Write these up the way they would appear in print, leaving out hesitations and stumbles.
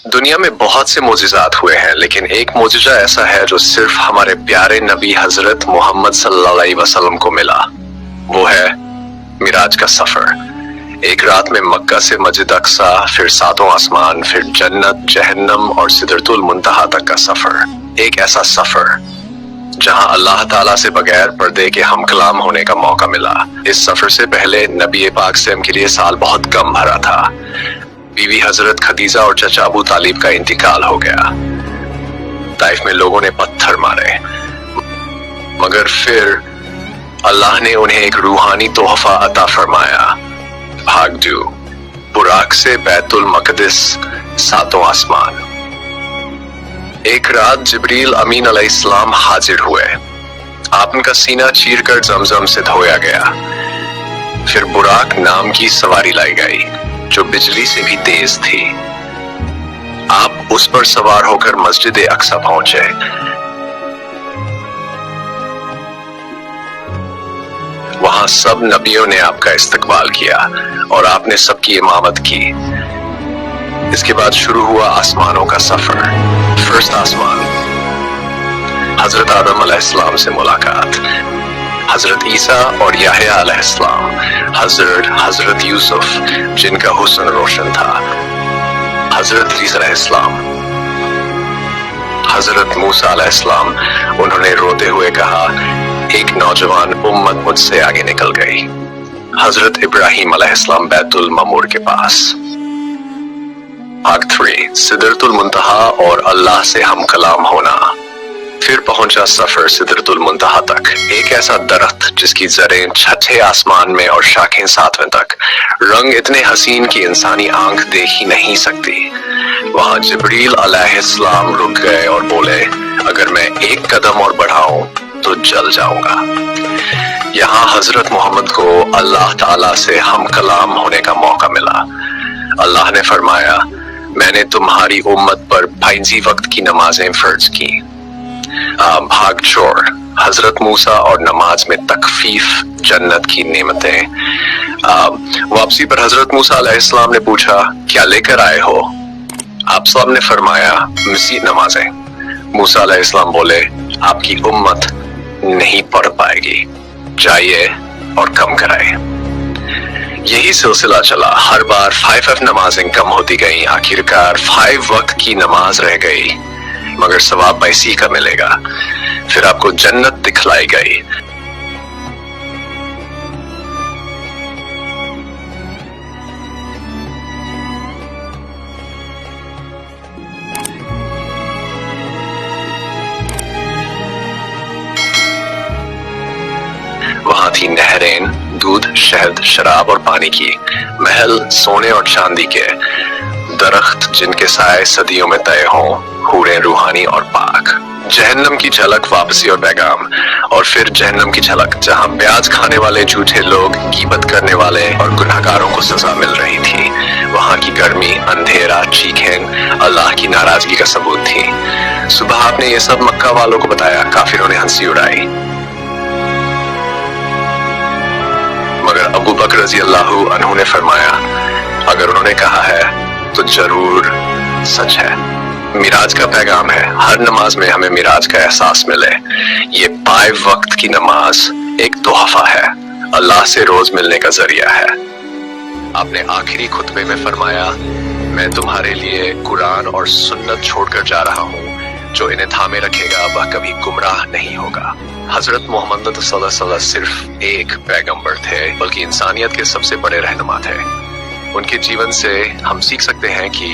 दुनिया में बहुत से मोजिज़ात हुए हैं, लेकिन एक मोजिज़ा ऐसा है जो सिर्फ हमारे प्यारे नबी हजरत मोहम्मद सल्लल्लाहु अलैहि वसल्लम को मिला। वो है मिराज का सफर। एक रात में मक्का से मस्जिद अक्सा, फिर सातों आसमान, फिर जन्नत, जहन्नम और सिदरतुल मुंतहा तक का सफर। एक ऐसा सफर जहां अल्लाह ताला से बगैर पर्दे के हम कलाम होने का मौका मिला। इस सफर से पहले नबी पाक सल्लल्लाहु अलैहि वसल्लम के लिए साल बहुत कम भरा था। बीवी हजरत खदीजा और चचा अबू तालिब का इंतकाल हो गया। ताइफ में लोगों ने पत्थर मारे, मगर फिर अल्लाह ने उन्हें एक रूहानी तोहफा अता फरमाया। भागजू बुराक से बैतुल मकदिस, सातों आसमान। एक रात जिब्रील अमीन अलैहिस्सलाम हाजिर हुए। आप उनका सीना चीरकर जमजम से धोया गया। फिर बुराक नाम की सवारी लाई गई जो बिजली से भी तेज थी। आप उस पर सवार होकर मस्जिद अक्सा पहुंचे। वहां सब नबियों ने आपका इस्तकबाल किया और आपने सबकी इमामत की। इसके बाद शुरू हुआ आसमानों का सफर। फर्स्ट आसमान, हजरत आदम अलैहिस्सलाम से मुलाकात, हजरत ईसा और याहया अलैहिस्सलाम, हजरत यूसुफ जिनका हुस्न रोशन था, हजरत ईसा अलैहिस्सलाम, हजरत मूसा अलैहिस्सलाम। उन्होंने रोते हुए कहा, एक नौजवान उम्मत मुझसे आगे निकल गई। हजरत इब्राहिम अलैहिस्सलाम बैतुल ममूर के पास। भाग 3, सिदरतुल मुंतहा और अल्लाह से हम कलाम होना। फिर पहुंचा सफर सिदरतुल मुंतहा तक, एक ऐसा दरख्त जिसकी जरें छठे आसमान में और शाखें सातवें तक, रंग इतने हसीन कि इंसानी आंख देख ही नहीं सकती। वहां जिब्रील अलैहिस्सलाम रुक गए और बोले, अगर मैं एक कदम और बढ़ाऊं तो जल जाऊंगा। यहाँ हजरत मोहम्मद को अल्लाह ताला से हम कलाम होने का मौका मिला। अल्लाह ने फरमाया, मैंने तुम्हारी उम्मत पर 5 वक्त की नमाजें फर्ज की। भाग 4, हजरत मूसा और नमाज में तकफीफ, जन्नत की नेमतें। वापसी पर हजरत मूसा अलैहिस्सलाम ने पूछा, क्या लेकर आए हो? आप सब ने फरमाया, मसीह नमाजें। मूसा अलैहिस्सलाम बोले, आपकी उम्मत नहीं पढ़ पाएगी, जाइए और कम कराए। यही सिलसिला चला। हर बार 5 नमाजें कम होती गईं। आखिरकार 5 वक्त की नमाज रह गई, मगर सवाब इसी का मिलेगा। फिर आपको जन्नत दिखलाई गई। वहां थी नहरें, दूध, शहद, शराब और पानी की, महल सोने और चांदी के, दरख्त जिनके साए सदियों में तय हों, हूरें रूहानी और पाक। जहन्नम की झलक, वापसी और पैगाम। और फिर जहन्नम की झलक, जहां प्याज खाने वाले झूठे लोग, गीबत करने वाले और गुनहगारों को सजा मिल रही थी। वहां की गर्मी, अंधेरा, चीखें अल्लाह की नाराजगी का सबूत थी। सुबह आपने ये सब मक्का वालों को बताया, काफिरों ने हंसी उड़ाई, मगर अबू बकर रज़ी अल्लाहु अन्हु ने फरमाया, अगर उन्होंने कहा है तो जरूर सच है। मिराज का पैगाम है, हर नमाज में हमें मिराज का एहसास मिले। ये 5 वक्त की नमाज एक तोहफा है, अल्लाह से रोज मिलने का जरिया है। आपने आखिरी खुतबे में फरमाया, मैं तुम्हारे लिए कुरान और सुन्नत छोड़कर जा रहा हूँ, जो इन्हें थामे रखेगा वह कभी गुमराह नहीं होगा। हजरत मोहम्मद सल्लल्लाहु अलैहि वसल्लम सिर्फ एक पैगंबर थे, बल्कि इंसानियत के सबसे बड़े रहनुमा थे। उनके जीवन से हम सीख सकते हैं कि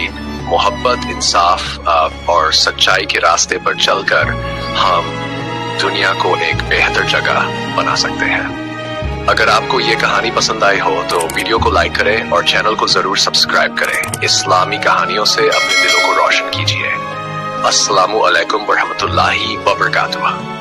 मोहब्बत, इंसाफ और सच्चाई के रास्ते पर चलकर हम दुनिया को एक बेहतर जगह बना सकते हैं। अगर आपको ये कहानी पसंद आई हो तो वीडियो को लाइक करें और चैनल को जरूर सब्सक्राइब करें। इस्लामी कहानियों से अपने दिलों को रोशन कीजिए। अस्सलामु अलैकुम वरहमतुल्लाहि वबरकातुहू।